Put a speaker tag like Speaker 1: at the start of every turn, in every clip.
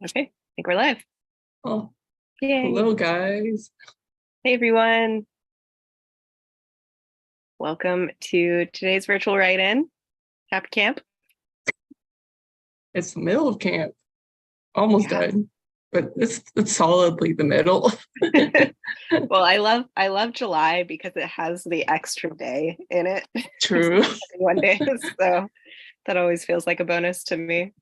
Speaker 1: Okay, I think we're live.
Speaker 2: Oh,
Speaker 1: Yay.
Speaker 2: hello, guys.
Speaker 1: Hey, everyone. Welcome to today's virtual write-in. Happy camp.
Speaker 2: It's the middle of camp. Almost done, but it's solidly the middle.
Speaker 1: Well, I love July because it has the extra day in it.
Speaker 2: True.
Speaker 1: 1 day, so that always feels like a bonus to me.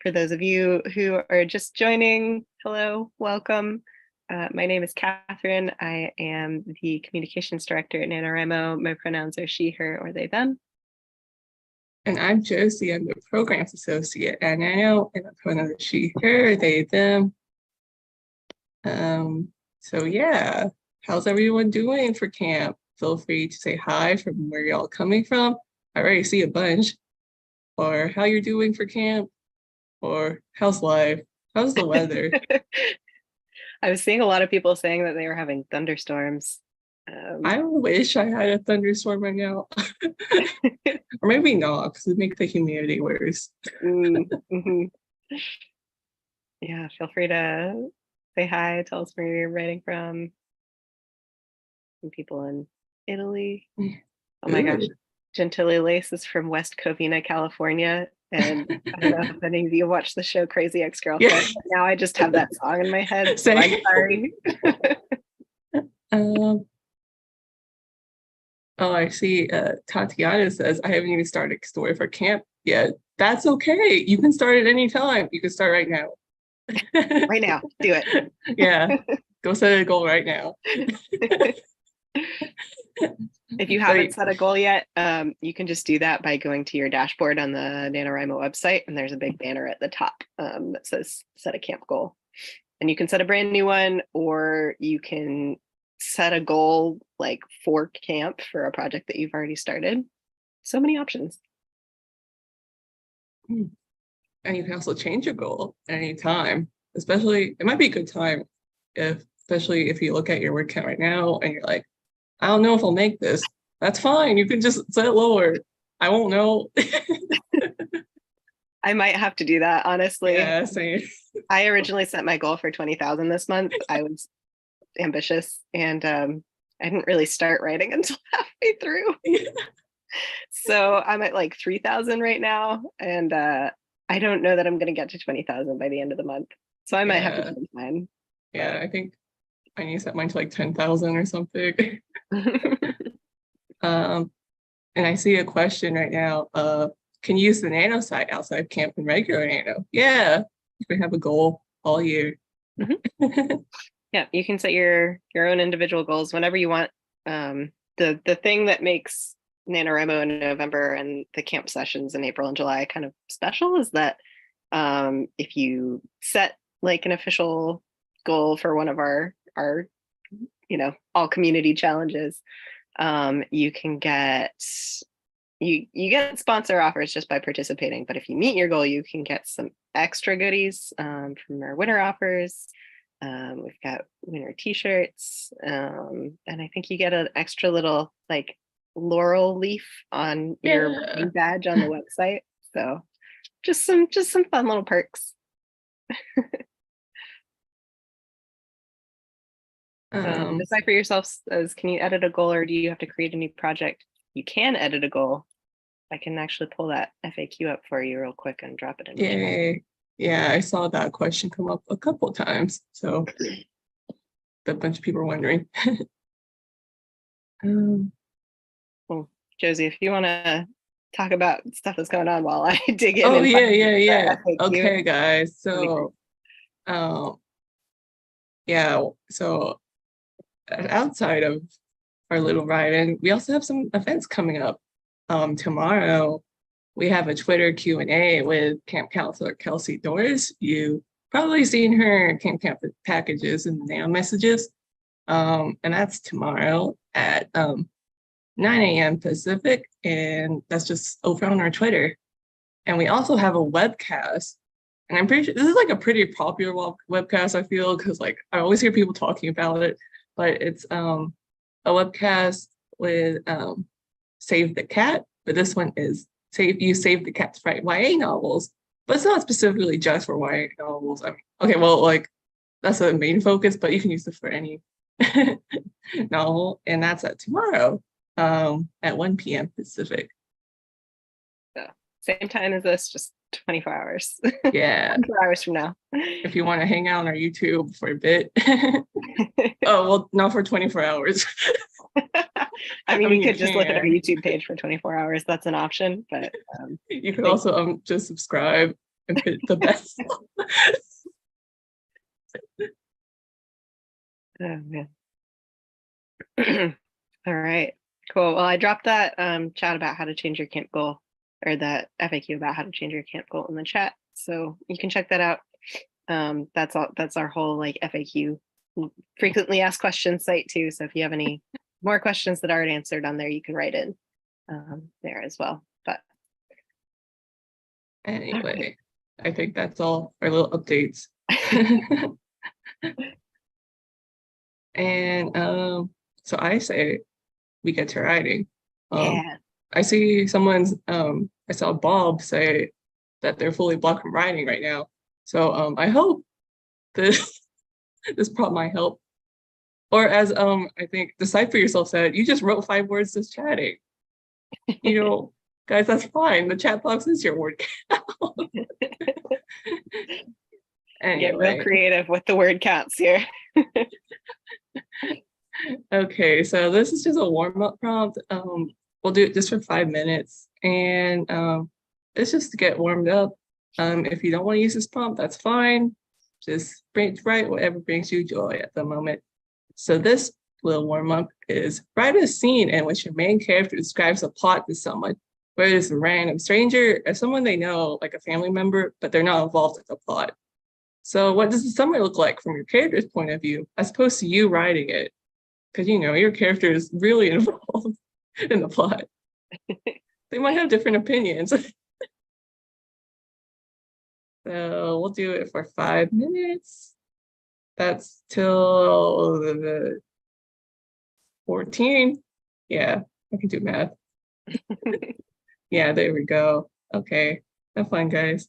Speaker 1: For those of you who are just joining, hello, welcome. My name is Catherine. I am the communications director at NaNoWriMo. My pronouns are she, her, or they, them.
Speaker 2: And I'm Josie. I'm the programs associate at Nano, and my pronouns are she, her, they, them. So yeah, how's everyone doing for camp? Feel free to say hi from where y'all coming from. I already see a bunch. Or how you're doing for camp, or how's life? How's the weather?
Speaker 1: I was seeing a lot of people saying that they were having thunderstorms.
Speaker 2: I wish I had a thunderstorm right now. Or maybe not, because it makes the humidity worse.
Speaker 1: Mm-hmm. Yeah, feel free to say hi, tell us where you're writing from. Some people in Italy. Oh my gosh. Gentile Lace is from West Covina, California. And I don't know if any of you watched the show Crazy Ex-Girlfriend.
Speaker 2: Yeah.
Speaker 1: Now I just have that song in my head, so I'm sorry.
Speaker 2: Oh, I see. Tatiana says, I haven't even started story for camp yet. That's okay. You can start at any time. You can start right now.
Speaker 1: Right now. Do it.
Speaker 2: Yeah. Go set a goal right now.
Speaker 1: If you haven't set a goal yet, you can just do that by going to your dashboard on the NaNoWriMo website, and there's a big banner at the top that says set a camp goal. And you can set a brand new one, or you can set a goal like for camp for a project that you've already started. So many options.
Speaker 2: And you can also change your goal at any time. Especially, it might be a good time especially if you look at your word count right now and you're like, I don't know if I'll make this. That's fine. You can just set it lower. I won't know.
Speaker 1: I might have to do that, honestly.
Speaker 2: Yeah, same.
Speaker 1: I originally set my goal for 20,000 this month. I was ambitious, and I didn't really start writing until halfway through. Yeah. So I'm at like 3,000 right now, and I don't know that I'm going to get to 20,000 by the end of the month. So I might have to change mine.
Speaker 2: Yeah, I think I need to set mine to like 10,000 or something. And I see a question right now. Can you use the Nano site outside of camp and regular Nano? Yeah, you can have a goal all year.
Speaker 1: Mm-hmm. Yeah, you can set your own individual goals whenever you want. The thing that makes NaNoWriMo in November and the camp sessions in April and July kind of special is that if you set like an official goal for one of our all community challenges, you can get you get sponsor offers just by participating. But if you meet your goal, you can get some extra goodies from our winner offers. We've got winner t-shirts, and I think you get an extra little like laurel leaf on your writing badge on the website. So just some fun little perks. Decide for yourself as, can you edit a goal or do you have to create a new project? You can edit a goal. I can actually pull that FAQ up for you real quick and drop it in.
Speaker 2: Yay. Yeah, I saw that question come up a couple of times. So a bunch of people are wondering.
Speaker 1: Well, Josie, if you want to talk about stuff that's going on while I dig in.
Speaker 2: Oh, yeah. Okay, guys. So, yeah, so outside of our little write-in, we also have some events coming up. Tomorrow, we have a Twitter Q&A with Camp Counselor Kelsey Doris. You've probably seen her Camp packages and Nano messages. And that's tomorrow at 9 a.m. Pacific, and that's just over on our Twitter. And we also have a webcast, and I'm pretty sure this is like a pretty popular webcast, I feel, because like I always hear people talking about it, but it's a webcast with Save the Cat, but this one is save the cat to write YA novels, but it's not specifically just for YA novels. I mean, okay, well, like that's the main focus, but you can use it for any novel, and that's at tomorrow at 1 p.m. Pacific.
Speaker 1: So same time as this, just 24 hours.
Speaker 2: Yeah.
Speaker 1: 24 hours from now.
Speaker 2: If you want to hang out on our YouTube for a bit. Oh, well, not for 24 hours.
Speaker 1: I mean, you could just look at our
Speaker 2: can.
Speaker 1: YouTube page for 24 hours. That's an option, but
Speaker 2: You could also just subscribe and hit the best.
Speaker 1: oh man. All right, cool. Well, I dropped that chat about how to change your camp goal, or that FAQ about how to change your camp goal in the chat, so you can check that out. That's our whole like FAQ frequently asked questions site too. So if you have any more questions that aren't answered on there, you can write in there as well. But
Speaker 2: anyway, I think that's all our little updates. And so I say we get to writing.
Speaker 1: yeah.
Speaker 2: I see I saw Bob say that they're fully blocked from writing right now. So I hope this this prompt might help. Or as I think Decipher Yourself said, you just wrote 5 words just chatting. You know, guys, that's fine. The chat box is your word count. Anyway.
Speaker 1: Get real creative with the word counts here.
Speaker 2: Okay, so this is just a warm-up prompt. We'll do it just for 5 minutes, and it's just to get warmed up. If you don't want to use this prompt, that's fine. Just write whatever brings you joy at the moment. So this little warm-up is write a scene in which your main character describes a plot to someone, whether it's a random stranger or someone they know, like a family member, but they're not involved in the plot. So what does the summary look like from your character's point of view, as opposed to you writing it? Because, you know, your character is really involved in the plot. They might have different opinions. So we'll do it for 5 minutes. That's till the 14. Yeah, I can do math. Yeah, there we go. Okay, have fun, guys.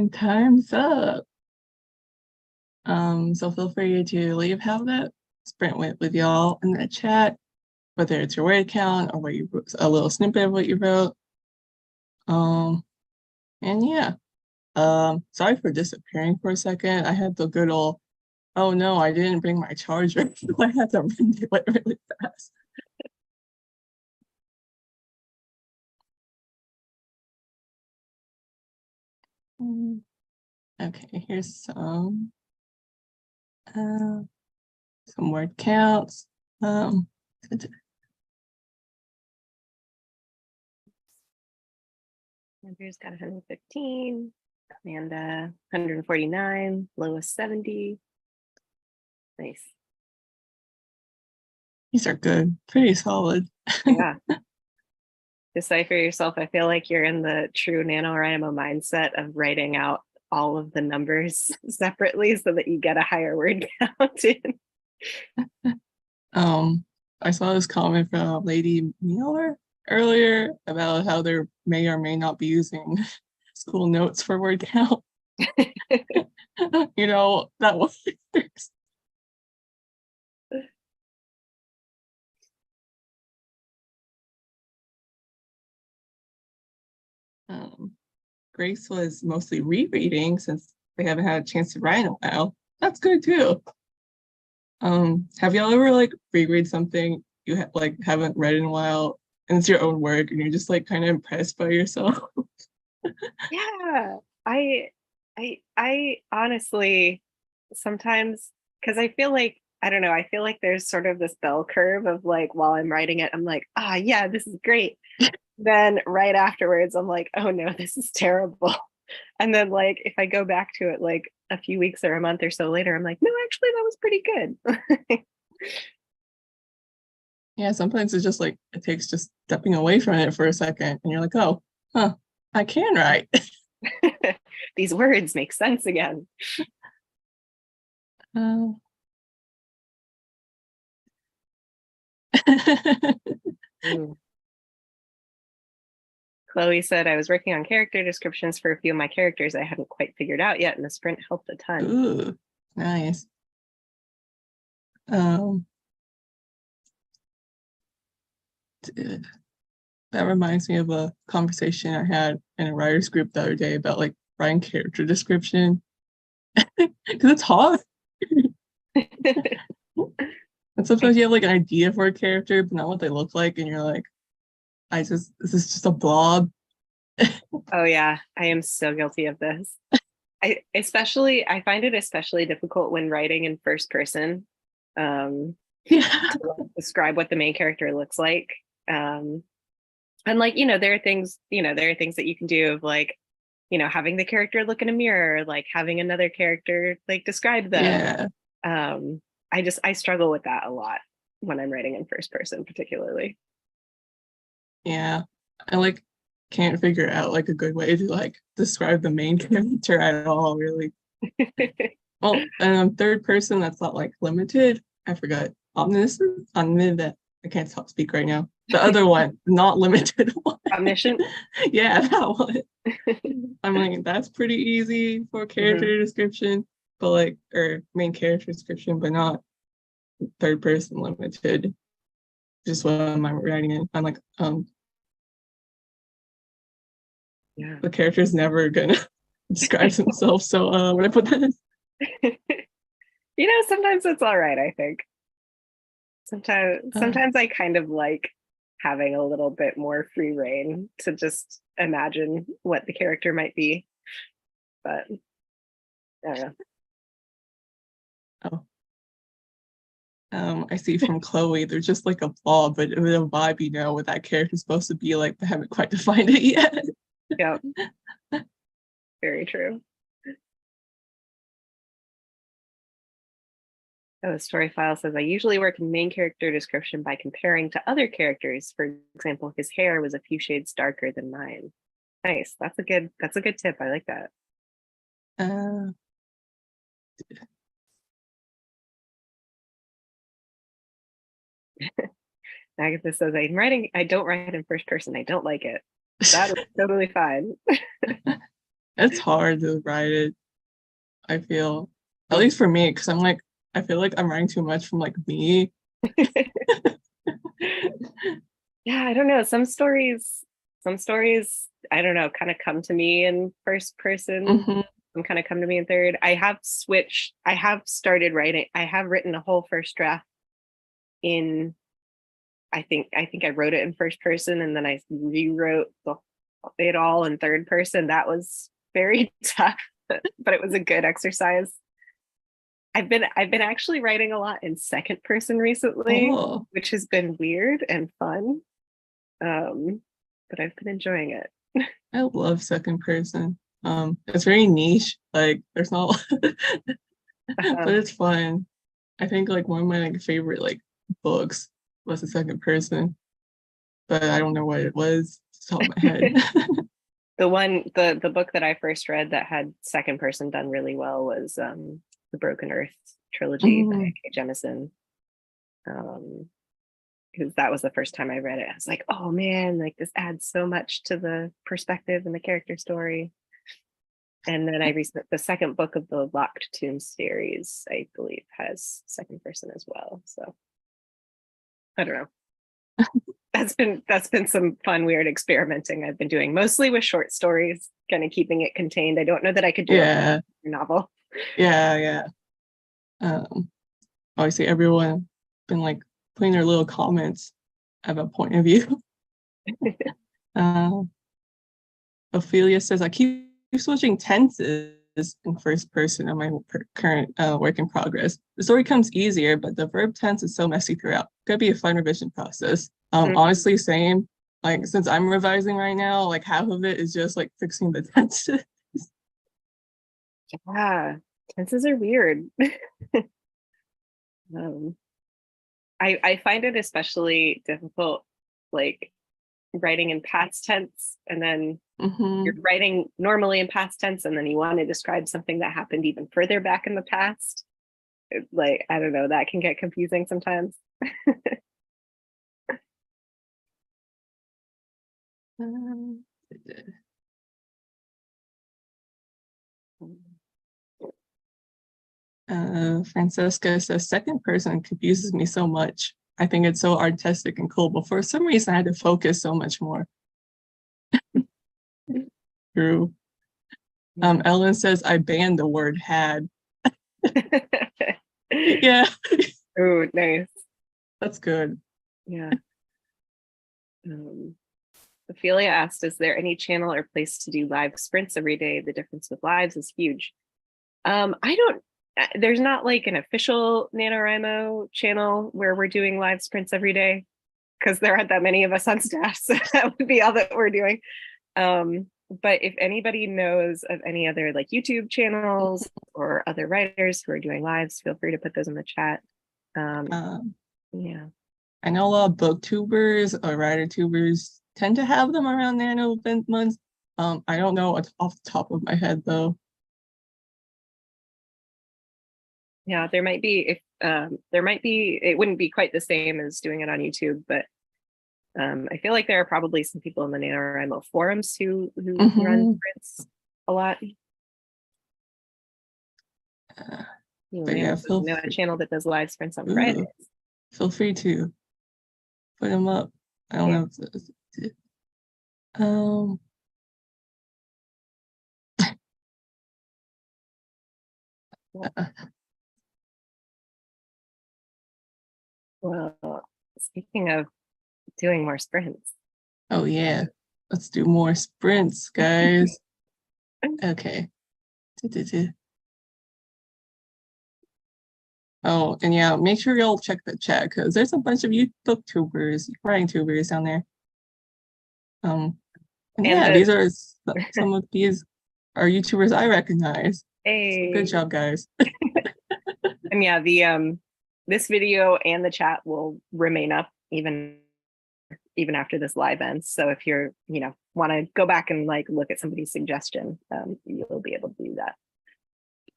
Speaker 2: And time's up. So feel free to leave how that sprint went with y'all in the chat, whether it's your word count or what you wrote, a little snippet of what you wrote. And yeah, sorry for disappearing for a second. I had the good old, oh no, I didn't bring my charger. So I had to run to it really fast. Okay, here's some word counts.
Speaker 1: Andrew's got 115, Amanda 149, Lois 70. Nice.
Speaker 2: These are good, pretty solid.
Speaker 1: Yeah. Decipher yourself. I feel like you're in the true NaNoWriMo mindset of writing out all of the numbers separately so that you get a higher word count in.
Speaker 2: I saw this comment from Lady Mueller earlier about how they may or may not be using school notes for word count. You know, that was Grace was mostly rereading since they haven't had a chance to write in a while. That's good too. Have y'all ever like reread something you haven't read in a while and it's your own work and you're just like kind of impressed by yourself?
Speaker 1: Yeah, I honestly sometimes, because I feel like, I don't know, I feel like there's sort of this bell curve of like, while I'm writing it, I'm like, ah, yeah, this is great. Then right afterwards, I'm like, oh no, this is terrible. And then like, if I go back to it like a few weeks or a month or so later, I'm like, no, actually, that was pretty good.
Speaker 2: Yeah, sometimes it's just like it takes just stepping away from it for a second and you're like, oh, huh, I can write.
Speaker 1: These words make sense again. Chloe said, I was working on character descriptions for a few of my characters I hadn't quite figured out yet, and the sprint helped a ton.
Speaker 2: Ooh, nice. That reminds me of a conversation I had in a writer's group the other day about like writing character description. Because it's hard. And sometimes you have like an idea for a character, but not what they look like, and you're like, this is just a blob.
Speaker 1: Oh yeah, I am so guilty of this. I find it especially difficult when writing in first person.
Speaker 2: Yeah.
Speaker 1: To describe what the main character looks like. And like, there are things that you can do of like, having the character look in a mirror, like having another character like describe them.
Speaker 2: Yeah.
Speaker 1: I struggle with that a lot when I'm writing in first person, particularly.
Speaker 2: Yeah. I like can't figure out like a good way to like describe the main character at all, really. Well, third person that's not like limited. I forgot. Omniscient? Omniscient. I can't speak right now. The other one, not limited one.
Speaker 1: Omniscient?
Speaker 2: Yeah, that one. I'm like, that's pretty easy for character description, but like, or main character description, but not third person limited. Just what am I writing in? I'm like,
Speaker 1: yeah.
Speaker 2: the character's never gonna describe himself. So when I put that in,
Speaker 1: sometimes it's all right, I think. Sometimes I kind of like having a little bit more free reign to just imagine what the character might be. But I don't know.
Speaker 2: I see from Chloe, they're just like a blob, but with a vibe, what that character's supposed to be like, they haven't quite defined it yet.
Speaker 1: Yeah. Very true. Oh, story file says I usually work in main character description by comparing to other characters. For example, his hair was a few shades darker than mine. Nice. That's a good tip. I like that. Agatha says I don't write in first person. I don't like it. That is totally fine.
Speaker 2: It's hard to write it, I feel. At least for me, because I feel like I'm writing too much from like me.
Speaker 1: Yeah, I don't know. Some stories, I don't know, kind of come to me in first person.
Speaker 2: Hmm.
Speaker 1: Some kind of come to me in third. I have started writing. I have written a whole first draft in, I think I wrote it in first person and then I rewrote it all in third person. That was very tough, but it was a good exercise. I've been actually writing a lot in second person recently,
Speaker 2: Oh,
Speaker 1: which has been weird and fun. Um, but I've been enjoying it.
Speaker 2: I love second person. It's very niche. Like there's not, but it's fun. I think like one of my like favorite like books was the second person, but I don't know what it was off the top of my head.
Speaker 1: The book that I first read that had second person done really well was the Broken Earth trilogy by
Speaker 2: Mm,
Speaker 1: K. Jemisin. Um, because that was the first time I read it. I was like, oh man, like this adds so much to the perspective and the character story. And then the second book of the Locked Tomb series, I believe, has second person as well. So I don't know. That's been some fun, weird experimenting I've been doing, mostly with short stories, kind of keeping it contained. I don't know that I could do a
Speaker 2: yeah,
Speaker 1: novel.
Speaker 2: yeah, yeah. Um, Obviously everyone been like putting their little comments about point of view. Uh, Ophelia says, I keep switching tenses in first person on my current work in progress. The story comes easier, but the verb tense is so messy throughout. Could be a fun revision process.
Speaker 1: Mhm.
Speaker 2: Honestly, same. Like since I'm revising right now, like half of it is just like fixing the tenses.
Speaker 1: Yeah, tenses are weird. um, I find it especially difficult, like writing in past tense, and then you're
Speaker 2: Hmm.
Speaker 1: writing normally in past tense, and then you want to describe something that happened even further back in the past. Like, I don't know, that can get confusing sometimes.
Speaker 2: Francesca says, second person confuses me so much. I think it's so artistic and cool, but for some reason I had to focus so much more. True.
Speaker 1: Yeah.
Speaker 2: Ellen says, I banned the word had. Yeah,
Speaker 1: Oh, nice.
Speaker 2: that's good.
Speaker 1: Yeah. Um, Ophelia asked, is there any channel or place to do live sprints every day? The difference with lives is huge. I don't, there's not like an official NaNoWriMo channel where we're doing live sprints every day because there aren't that many of us on staff. So that would be all that we're doing. But if anybody knows of any other like YouTube channels or other writers who are doing lives, feel free to put those in the chat. Um,
Speaker 2: Um,
Speaker 1: yeah.
Speaker 2: I know a lot of booktubers or writer tubers tend to have them around Nano event months. I don't know off the top of my head though.
Speaker 1: Yeah, there might be if there might be it wouldn't be quite the same as doing it on YouTube, but I feel like there are probably some people in the NaNoWriMo forums who run
Speaker 2: Hmm.
Speaker 1: sprints a lot. You
Speaker 2: But
Speaker 1: may
Speaker 2: yeah,
Speaker 1: also know a channel that does live sprints on Fridays.
Speaker 2: ooh, feel free to put them up. I don't
Speaker 1: Yeah.
Speaker 2: know um
Speaker 1: Well, speaking of doing more sprints.
Speaker 2: oh yeah, let's do more sprints, guys. Okay. Oh, and yeah, make sure y'all check the chat because there's a bunch of you booktubers, writing tubers down there. And
Speaker 1: And
Speaker 2: yeah,
Speaker 1: the
Speaker 2: these are some of these are YouTubers I recognize. So good
Speaker 1: a
Speaker 2: job, guys.
Speaker 1: and yeah, the this video and the chat will remain up even after this live ends. So if you're, want to go back and like look at somebody's suggestion, you'll be able to do that.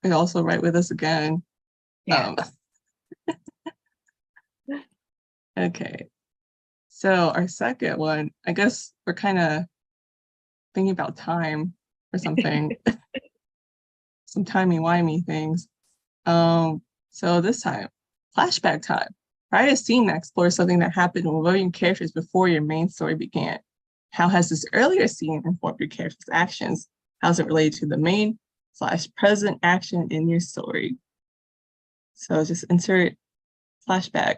Speaker 2: And also write with us again.
Speaker 1: Yeah.
Speaker 2: Um, okay. So our second one, I guess we're kind of thinking about time. or something. Some timey-wimey things. So this time, flashback time. Write a scene that explores something that happened with your characters before your main story began. How has this earlier scene informed your character's actions? How's it related to the main/present action in your story? So just insert flashback.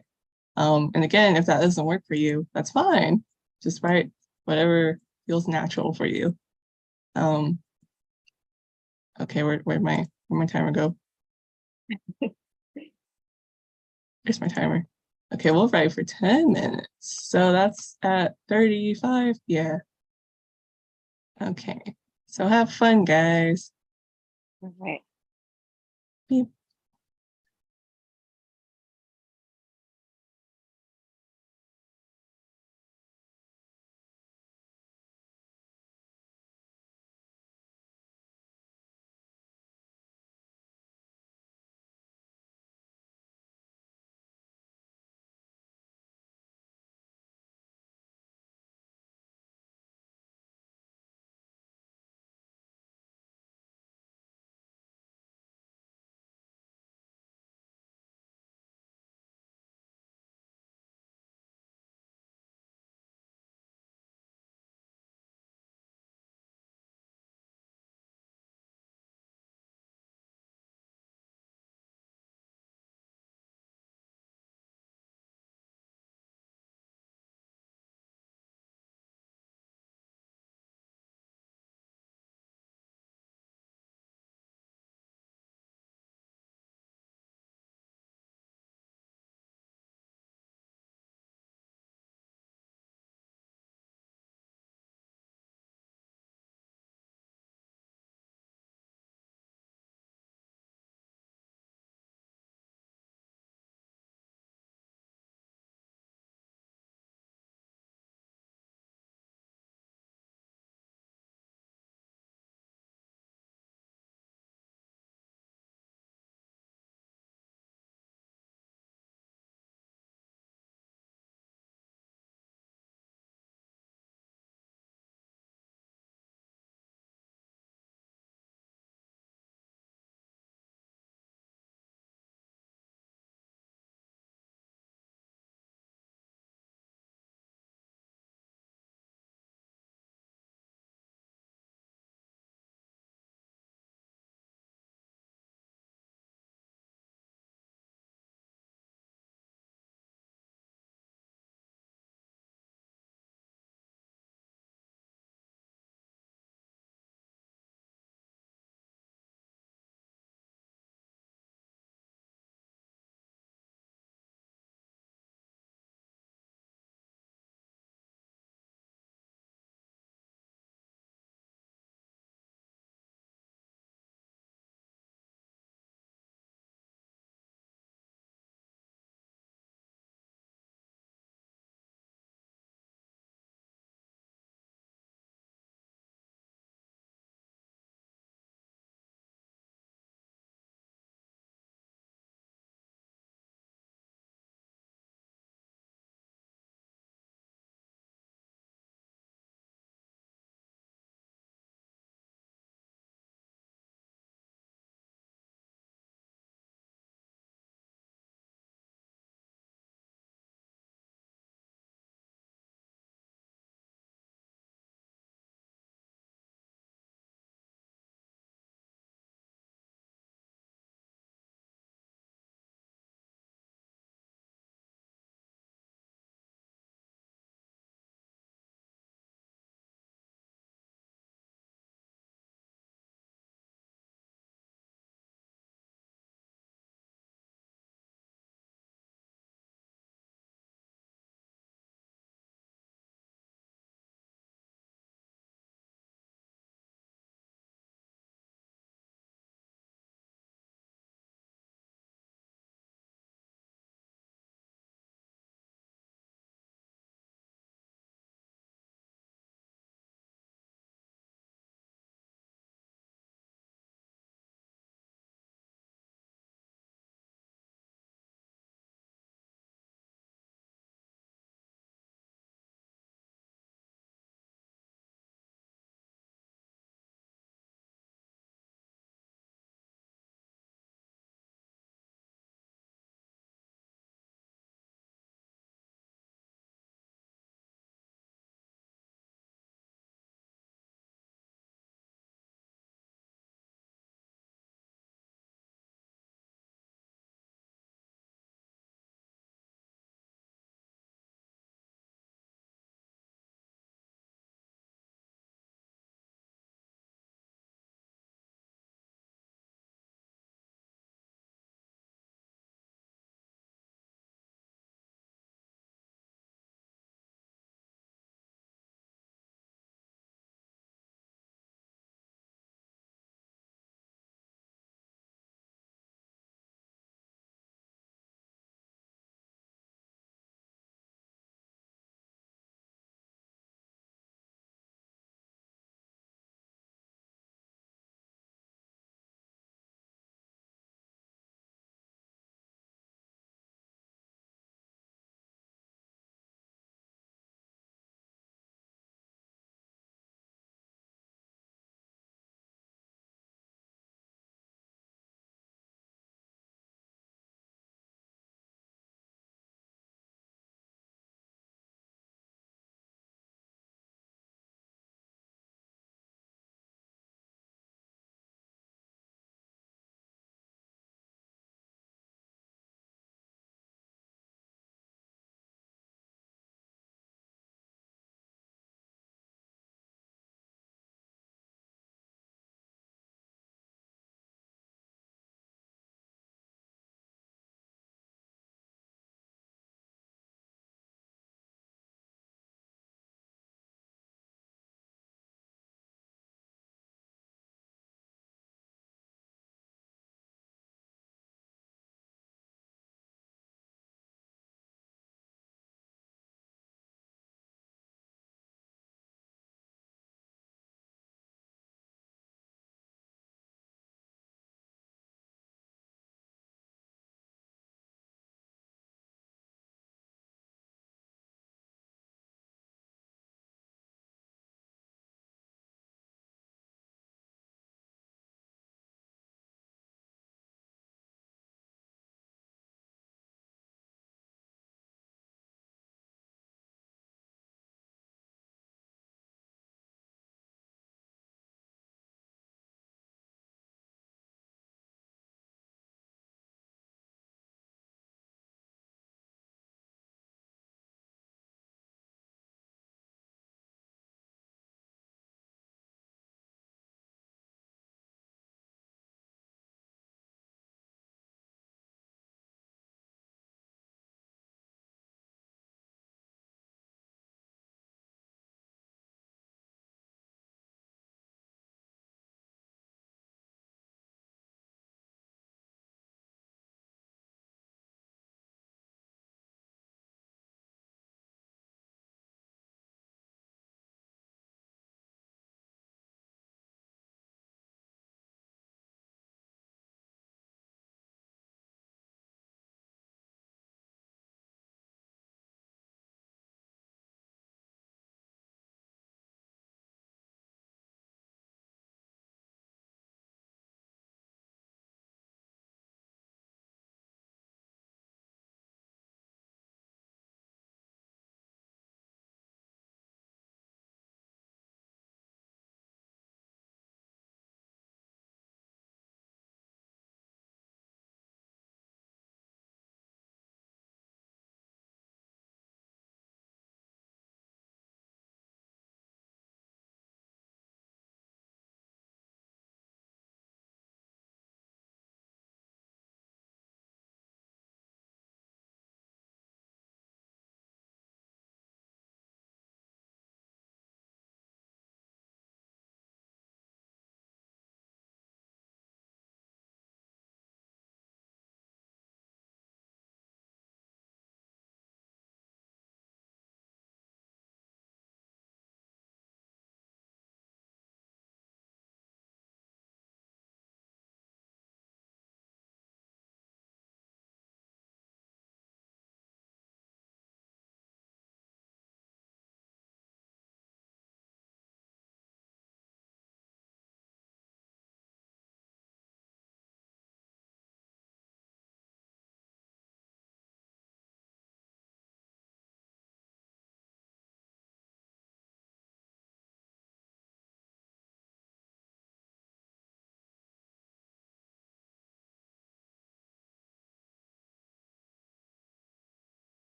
Speaker 2: And again, if that doesn't work for you, that's fine. Just write whatever feels natural for you. Okay, where'd my timer go? Here's my timer. Okay, we'll write for 10 minutes. So that's at 35. Yeah. Okay. So have fun, guys.
Speaker 1: All right.
Speaker 2: Beep.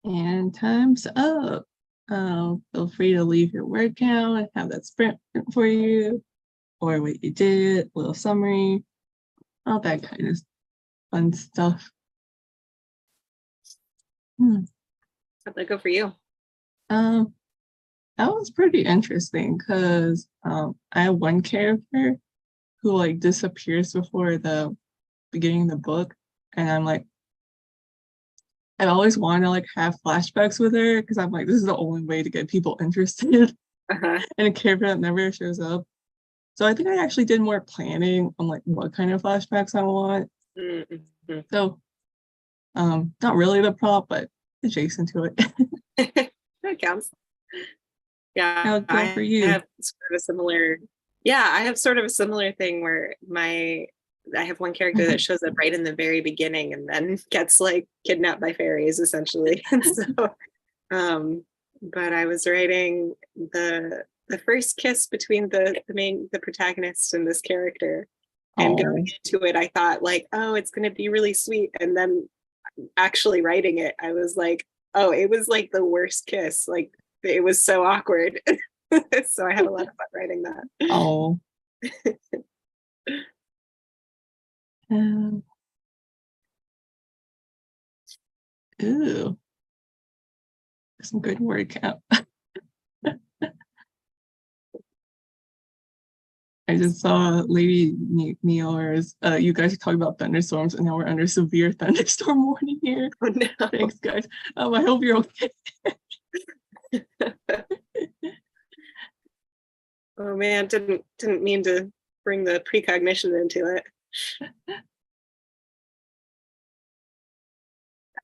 Speaker 2: And time's up. Feel free to leave your word count and have that sprint for you, or what you did, little summary, all that kind of fun stuff.
Speaker 1: How'd that go for you?
Speaker 2: That was pretty interesting because I have one character who like disappears before the beginning of the book, and I'm like, I always want to like have flashbacks with her because I'm like, this is the only way to get people interested
Speaker 1: Uh-huh.
Speaker 2: in a character that never shows up. So I think I actually did more planning on like what kind of flashbacks I want.
Speaker 1: Mm-hmm.
Speaker 2: So not really the prop, but adjacent to it.
Speaker 1: That counts. Yeah,
Speaker 2: How'd it go for you?
Speaker 1: I have sort of a similar. Yeah, I have sort of a similar thing where I have one character that shows up right in the very beginning and then gets like kidnapped by fairies essentially. And so, but I was writing the first kiss between the protagonist and this character, and going into it, I thought like, oh, it's going to be really sweet, and then actually writing it, I was like, oh, it was like the worst kiss. Like it was so awkward. So I had a lot of fun writing that.
Speaker 2: Oh. Ooh. Some good word count. I just saw Lady Neora's, you guys are talking about thunderstorms, and now we're under severe thunderstorm warning here.
Speaker 1: Oh no.
Speaker 2: Thanks, guys. I hope you're okay.
Speaker 1: Oh man, didn't mean to bring the precognition into it.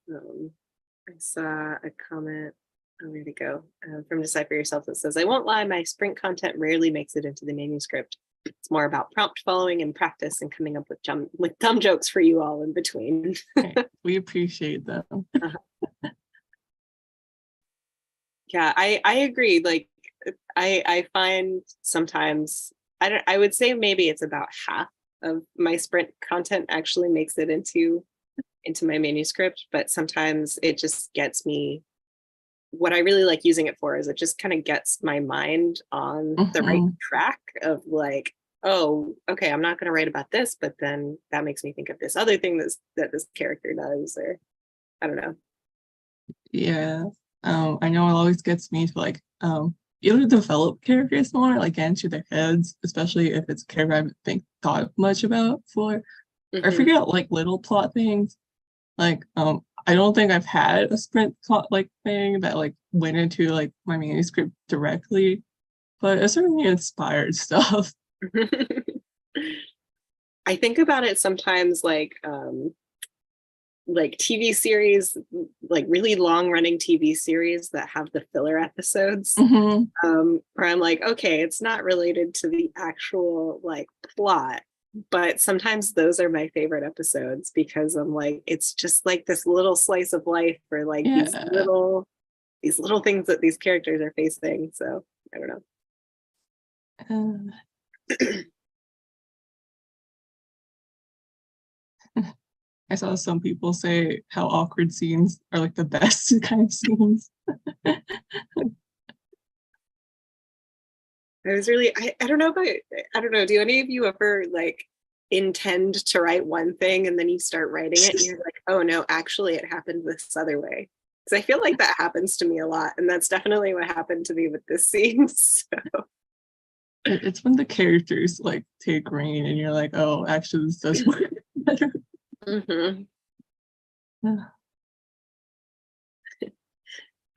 Speaker 1: I saw a comment, where'd it go? From Decipher Yourself that says, I won't lie, my sprint content rarely makes it into the manuscript. It's more about prompt following and practice and coming up with dumb jokes for you all in between.
Speaker 2: We appreciate them.
Speaker 1: Yeah, I agree. Like I find sometimes I would say maybe it's about half of my sprint content actually makes it into my manuscript, but sometimes it just gets me. What I really like using it for is it just kind of gets my mind on the right track of like, oh, okay, I'm not going to write about this, but then that makes me think of this other thing that this character does, or I don't know.
Speaker 2: Yeah. I know it always gets me to like either develop characters more, like get into their heads, especially if it's a character I haven't thought much about before, or figure out like little plot things. Like I don't think I've had a sprint plot like thing that like went into like my manuscript directly, but it certainly inspired stuff.
Speaker 1: I think about it sometimes like TV series, like really long running TV series that have the filler episodes, where I'm like, okay, it's not related to the actual like plot, but sometimes those are my favorite episodes because I'm like, it's just like this little slice of life for like these little things that these characters are facing. So I don't know.
Speaker 2: I saw some people say how awkward scenes are like the best kind of scenes.
Speaker 1: I was really, I don't know about, I don't know, do any of you ever like intend to write one thing and then you start writing it and you're like, oh no, actually it happened this other way? Because I feel like that happens to me a lot, and that's definitely what happened to me with this scene. So.
Speaker 2: It's when the characters like take reign and you're like, oh, actually this does work better.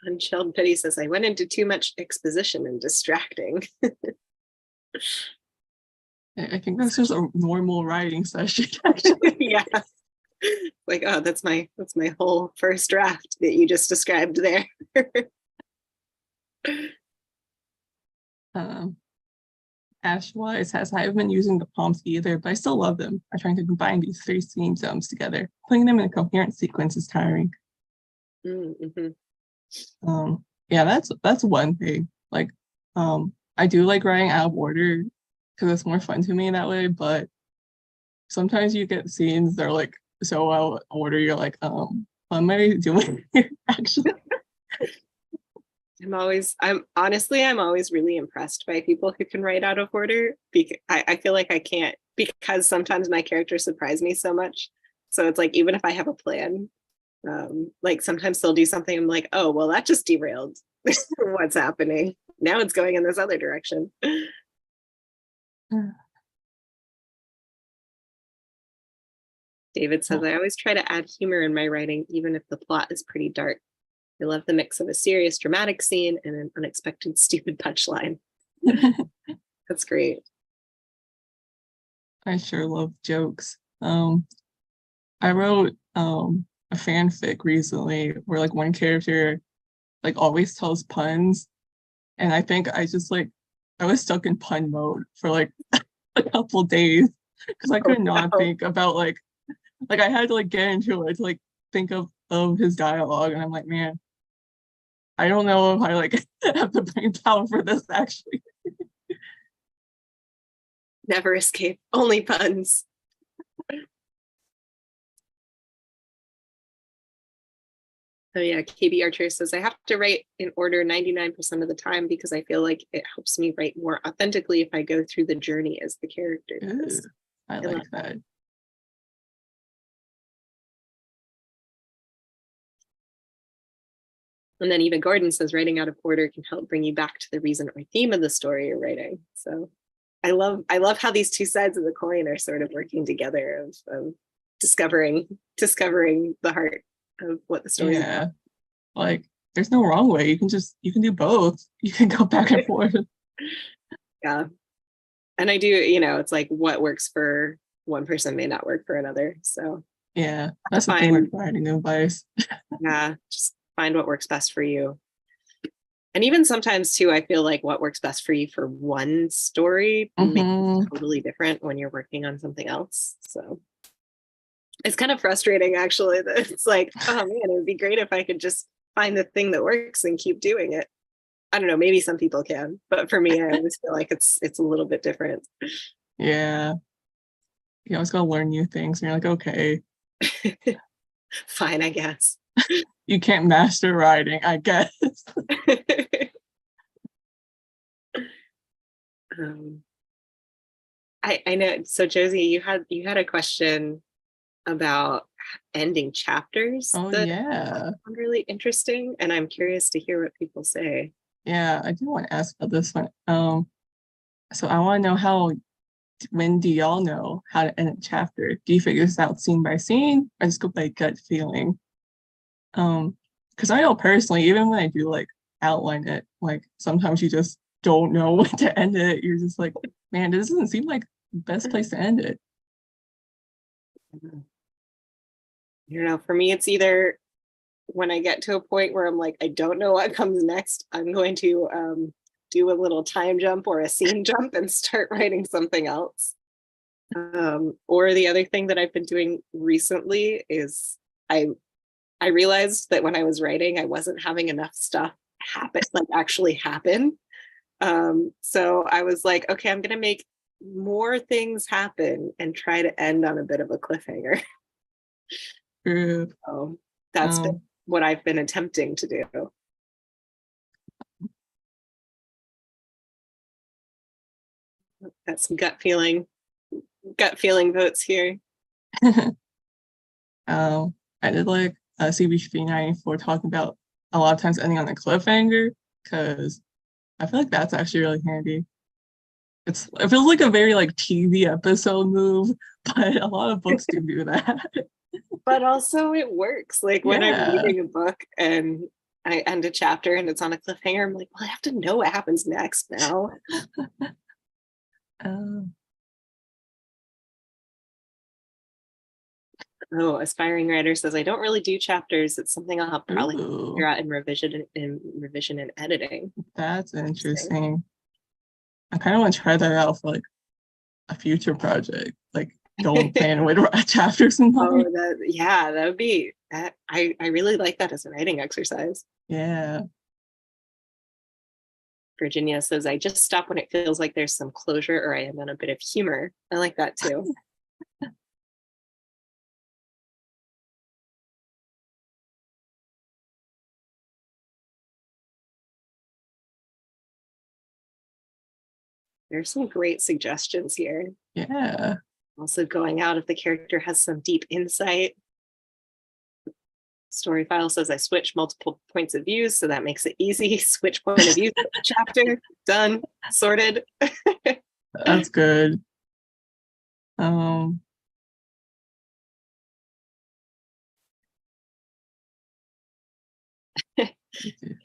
Speaker 1: Unchilled Pity says, I went into too much exposition and distracting.
Speaker 2: I think that's just a normal writing session, actually.
Speaker 1: Yeah. Like, oh, that's my whole first draft that you just described there.
Speaker 2: Ashwise says, I haven't been using the prompts either, but I still love them. I'm trying to combine these 3 scene zones together. Putting them in a coherent sequence is tiring. Yeah, that's one thing. Like, I do like writing out of order because it's more fun to me that way, but sometimes you get scenes that are like so out of order, you're like, what am I doing here, actually?
Speaker 1: I'm always really impressed by people who can write out of order, because I feel like I can't, because sometimes my characters surprise me so much. So it's like, even if I have a plan, like sometimes they'll do something, I'm like, oh, well, that just derailed. What's happening? Now it's going in this other direction. David says, I always try to add humor in my writing, even if the plot is pretty dark. I love the mix of a serious, dramatic scene and an unexpected, stupid punchline. That's great.
Speaker 2: I sure love jokes. I wrote a fanfic recently where like one character like always tells puns, and I think I just like I was stuck in pun mode for like a couple days because I could not think about like I had to like get into it to like think of his dialogue, and I'm like, man, I don't know if I like have the brain power for this actually.
Speaker 1: Never escape, only puns. Oh yeah, KB Archer says, I have to write in order 99% of the time because I feel like it helps me write more authentically if I go through the journey as the character does.
Speaker 2: Ooh, I like that.
Speaker 1: And then even Gordon says writing out of order can help bring you back to the reason or theme of the story you're writing. So I love how these two sides of the coin are sort of working together of discovering the heart of what the story is about.
Speaker 2: Like there's no wrong way. You can do both. You can go back and forth.
Speaker 1: Yeah. And I do, it's like what works for one person may not work for another. So
Speaker 2: yeah, that's the thing with writing advice.
Speaker 1: Yeah, just find what works best for you. And even sometimes too, I feel like what works best for you for one story makes it totally different when you're working on something else. So it's kind of frustrating actually that it's like, oh man, it would be great if I could just find the thing that works and keep doing it. I don't know, maybe some people can, but for me, I always feel like it's a little bit different.
Speaker 2: Yeah. You always gotta learn new things and you're like, okay.
Speaker 1: Fine, I guess.
Speaker 2: You can't master writing, I guess.
Speaker 1: I know. So Josie, you had a question about ending chapters.
Speaker 2: Oh
Speaker 1: that
Speaker 2: yeah.
Speaker 1: really interesting, and I'm curious to hear what people say.
Speaker 2: Yeah, I do want to ask about this one. So I want to know when do y'all know how to end a chapter? Do you figure this out scene by scene or just go by gut feeling? Because I know personally, even when I do like outline it, like sometimes you just don't know when to end it. You're just like, man, this doesn't seem like the best place to end it.
Speaker 1: For me, it's either when I get to a point where I'm like, I don't know what comes next, I'm going to do a little time jump or a scene jump and start writing something else. Or the other thing that I've been doing recently is I realized that when I was writing, I wasn't having enough stuff actually happen. So I was like, okay, I'm gonna make more things happen and try to end on a bit of a cliffhanger. So that's been what I've been attempting to do. Got some gut feeling votes here.
Speaker 2: I did like CB394 talking about a lot of times ending on a cliffhanger because I feel like that's actually really handy. It feels like a very like TV episode move, but a lot of books do that.
Speaker 1: But also it works. Like when I'm reading a book and I end a chapter and it's on a cliffhanger, I'm like, well, I have to know what happens next now. Oh, aspiring writer says, I don't really do chapters. It's something I'll probably figure out in revision and editing.
Speaker 2: That's interesting. I kind of want to try that out for like a future project. Like don't plan with chapters and
Speaker 1: oh, that would be that. I really like that as a writing exercise.
Speaker 2: Yeah.
Speaker 1: Virginia says, I just stop when it feels like there's some closure or I am on a bit of humor. I like that too. There's some great suggestions here.
Speaker 2: Yeah.
Speaker 1: Also going out if the character has some deep insight. Story file says I switch multiple points of view, so that makes it easy. Switch point of view chapter, done, sorted.
Speaker 2: That's good.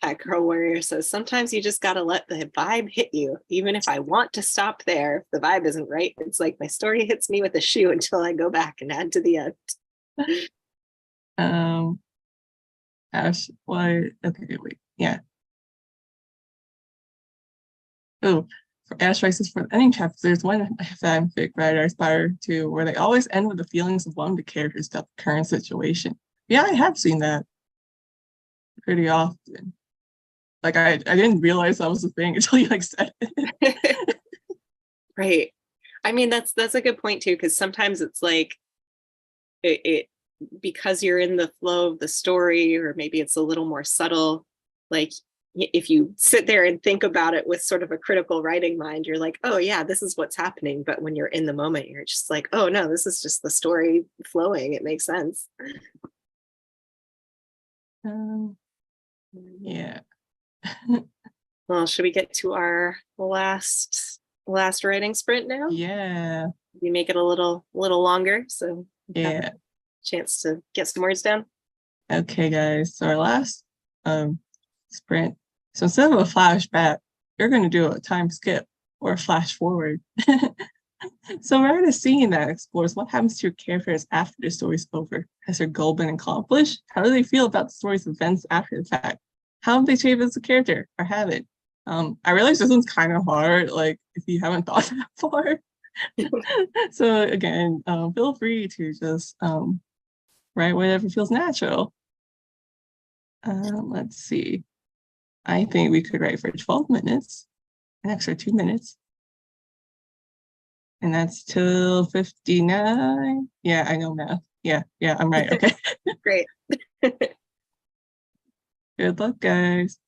Speaker 1: Cat Girl Warrior says sometimes you just gotta let the vibe hit you. Even if I want to stop there, if the vibe isn't right, it's like my story hits me with a shoe until I go back and add to the end.
Speaker 2: Ash, why? Okay, wait. Yeah. Oh, for Ash Rises for the ending chapters, there's one fanfic writer I aspire to where they always end with the feelings of one of the characters about the current situation. Yeah, I have seen that pretty often. Like I didn't realize that was a thing until you like said it.
Speaker 1: Right. I mean, that's a good point too, because sometimes it's like it because you're in the flow of the story, or maybe it's a little more subtle. Like if you sit there and think about it with sort of a critical writing mind, you're like, oh yeah, this is what's happening. But when you're in the moment, you're just like, oh no, this is just the story flowing. It makes sense.
Speaker 2: Yeah.
Speaker 1: Well, should we get to our last writing sprint now?
Speaker 2: Yeah.
Speaker 1: We make it a little longer, so
Speaker 2: yeah.
Speaker 1: Chance to get some words down.
Speaker 2: Okay, guys. So our last sprint. So instead of a flashback, you're going to do a time skip or a flash forward. So write a scene that explores what happens to your characters after the story's over. Has their goal been accomplished? How do they feel about the story's events after the fact? How have they changed as a character, or have it? I realize this one's kind of hard, like if you haven't thought that far. So again, feel free to just write whatever feels natural. Let's see. I think we could write for 12 minutes, an extra 2 minutes. And that's till 59. Yeah, I know math. Yeah, I'm right. Okay.
Speaker 1: Great.
Speaker 2: Good luck, guys.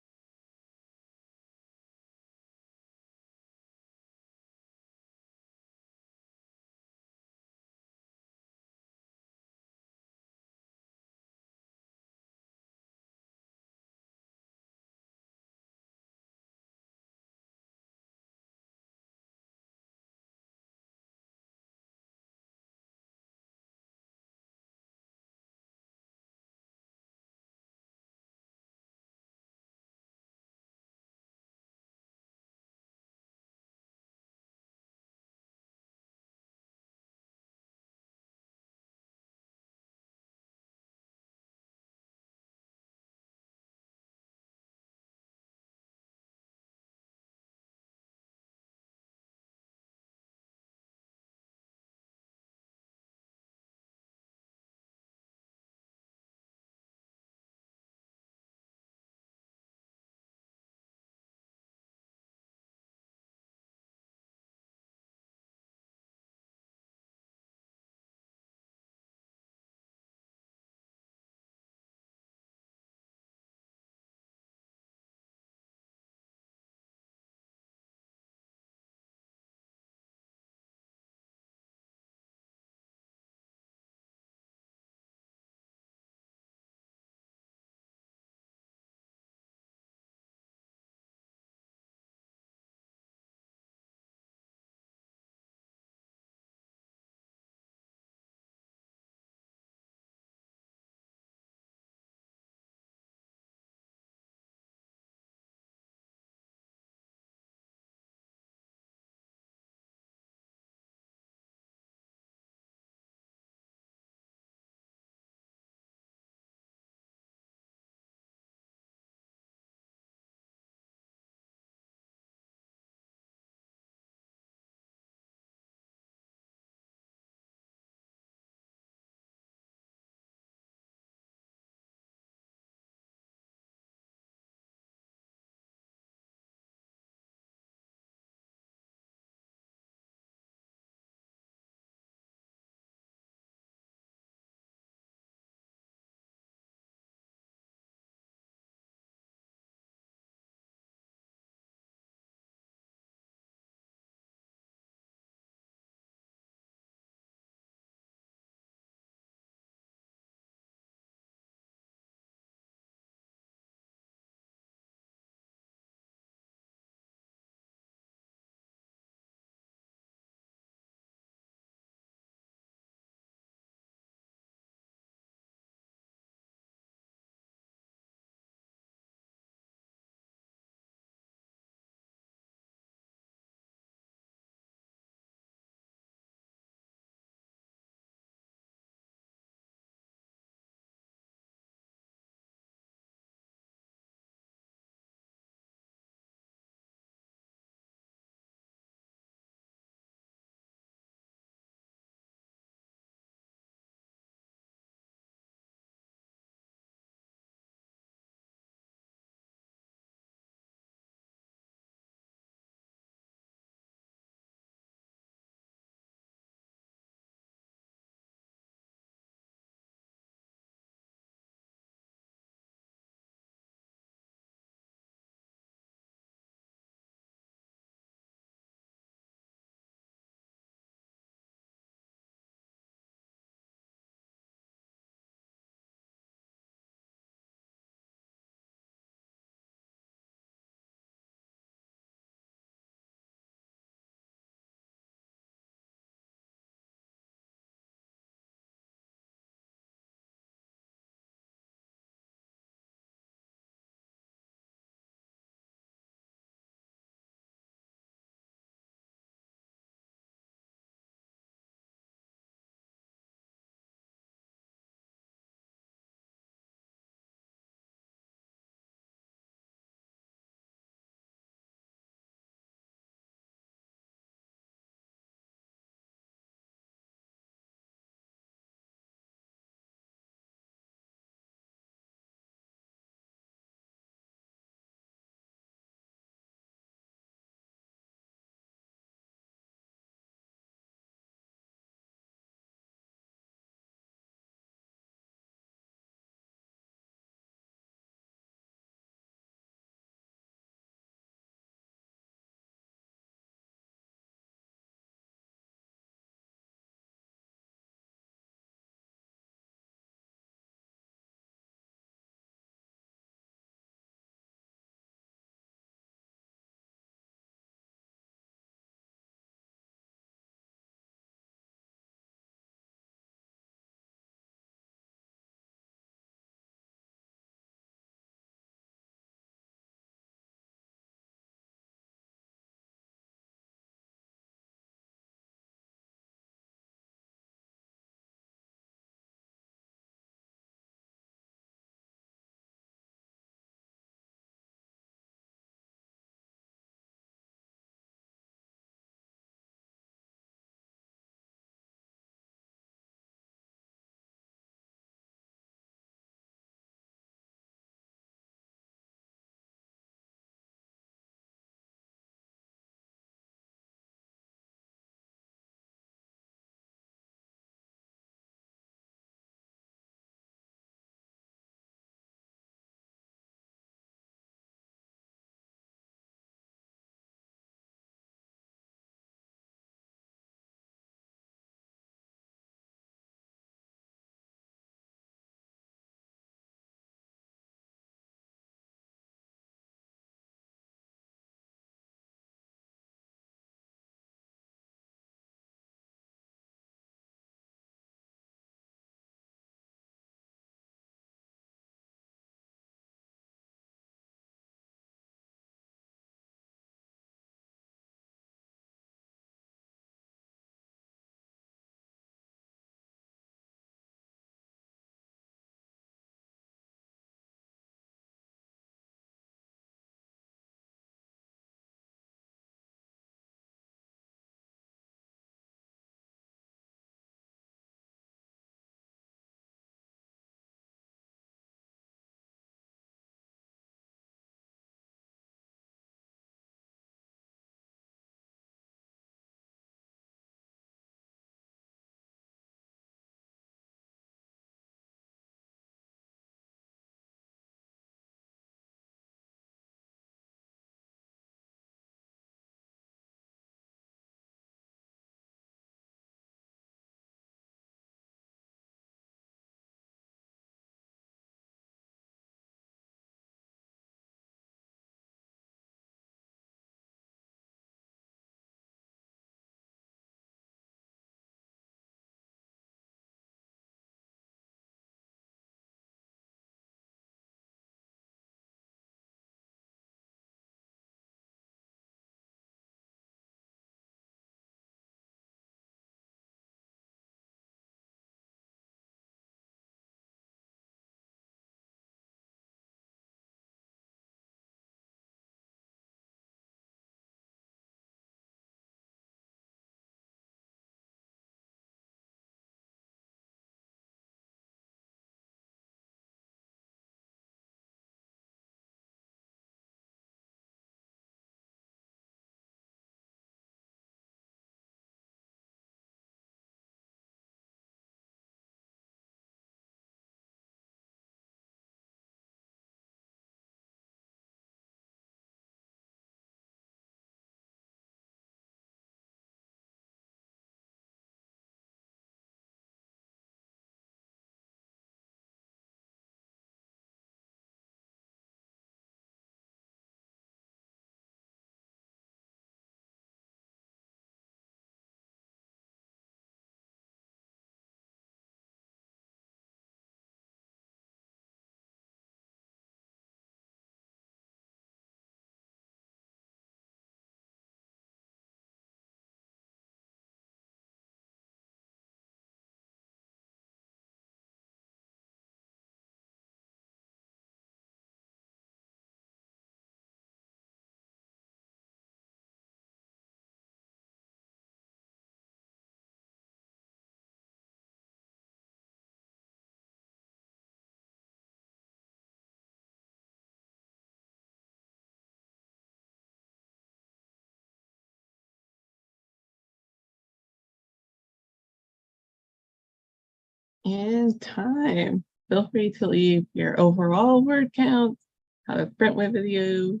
Speaker 2: And time. Feel free to leave your overall word count, how it went with you,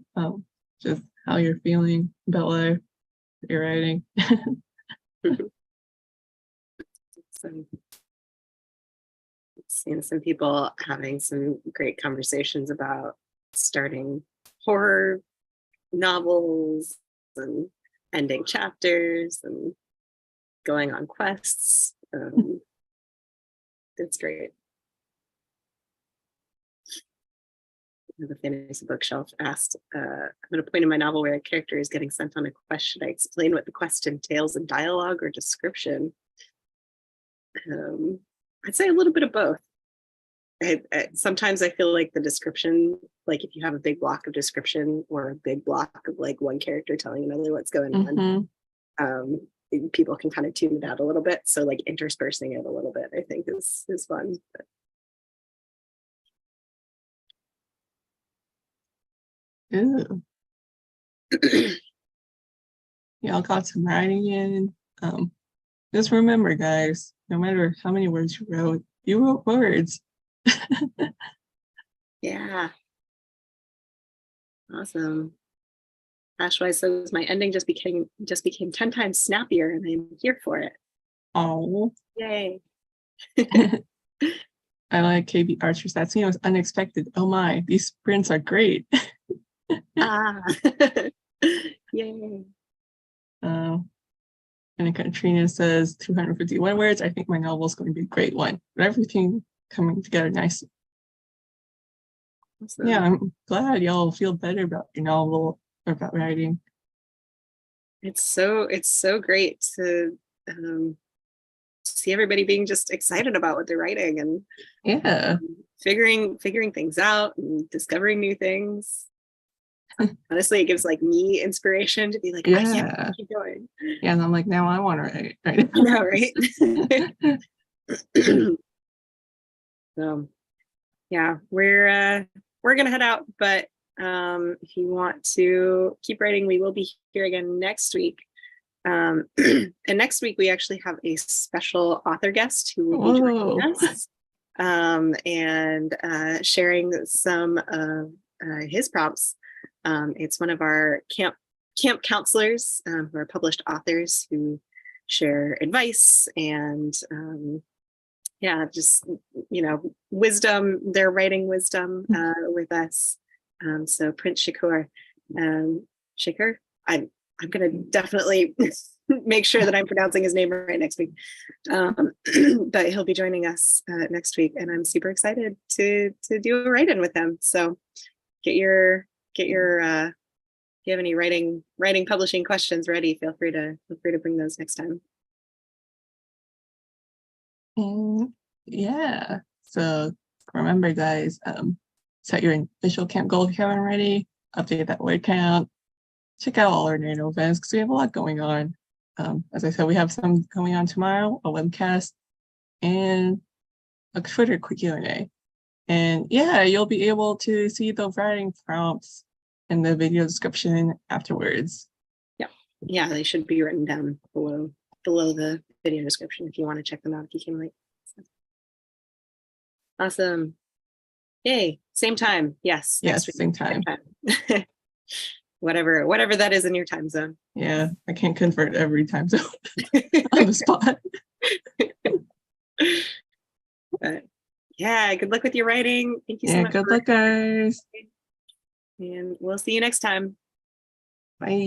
Speaker 2: just how you're feeling about life, your writing.
Speaker 1: So, seeing some people having some great conversations about starting horror novels and ending chapters and going on quests. It's great. The fantasy bookshelf asked, I'm at a point in my novel where a character is getting sent on a quest. Should I explain what the quest entails in dialogue or description? I'd say a little bit of both. Sometimes I feel like the description, like if you have a big block of description or a big block of like one character telling another what's going on, people can kind of tune it out a little bit. So like interspersing it a little bit, I think is fun.
Speaker 2: Ooh. Y'all got some writing in. Just remember, guys, no matter how many words you wrote words.
Speaker 1: Yeah. Awesome. Ashwise says my ending just became 10 times snappier and I'm here for it.
Speaker 2: Oh.
Speaker 1: Yay.
Speaker 2: I like KB Archer's. That scene was unexpected. Oh my, these sprints are great.
Speaker 1: Yay.
Speaker 2: And Katrina says 251 words. I think my novel is going to be a great one. But everything coming together nicely. Awesome. Yeah, I'm glad y'all feel better about your novel or about writing.
Speaker 1: It's so great to see everybody being just excited about what they're writing and figuring things out and discovering new things. Honestly, it gives like me inspiration to be like, I can't keep going.
Speaker 2: Yeah, and I'm like, now I want to write. Right?
Speaker 1: I know, right? So yeah, we're gonna head out, but if you want to keep writing, we will be here again next week. And next week we actually have a special author guest who will be joining us and sharing some of his prompts. It's one of our camp counselors who are published authors who share advice and just wisdom, their writing wisdom with us. So Prince Shakur, Shakur, I'm gonna definitely make sure that I'm pronouncing his name right next week. But he'll be joining us next week, and I'm super excited to do a write-in with him. So get your if you have any writing publishing questions ready, feel free to bring those next time.
Speaker 2: Yeah. So remember, guys, set your official camp goal if you haven't already. Update that word count. Check out all our Nano events because we have a lot going on. As I said, we have some going on tomorrow, a webcast, and a Twitter quick Q&A. And yeah, you'll be able to see the writing prompts in the video description afterwards.
Speaker 1: Yeah, they should be written down below the video description if you want to check them out if you came late. Awesome. Yay. Same time. Yes.
Speaker 2: Yes, same time.
Speaker 1: whatever that is in your time zone.
Speaker 2: Yeah, I can't convert every time zone on the spot.
Speaker 1: But yeah, good luck with your writing. Thank you so much.
Speaker 2: Good luck, guys.
Speaker 1: And we'll see you next time.
Speaker 2: Bye.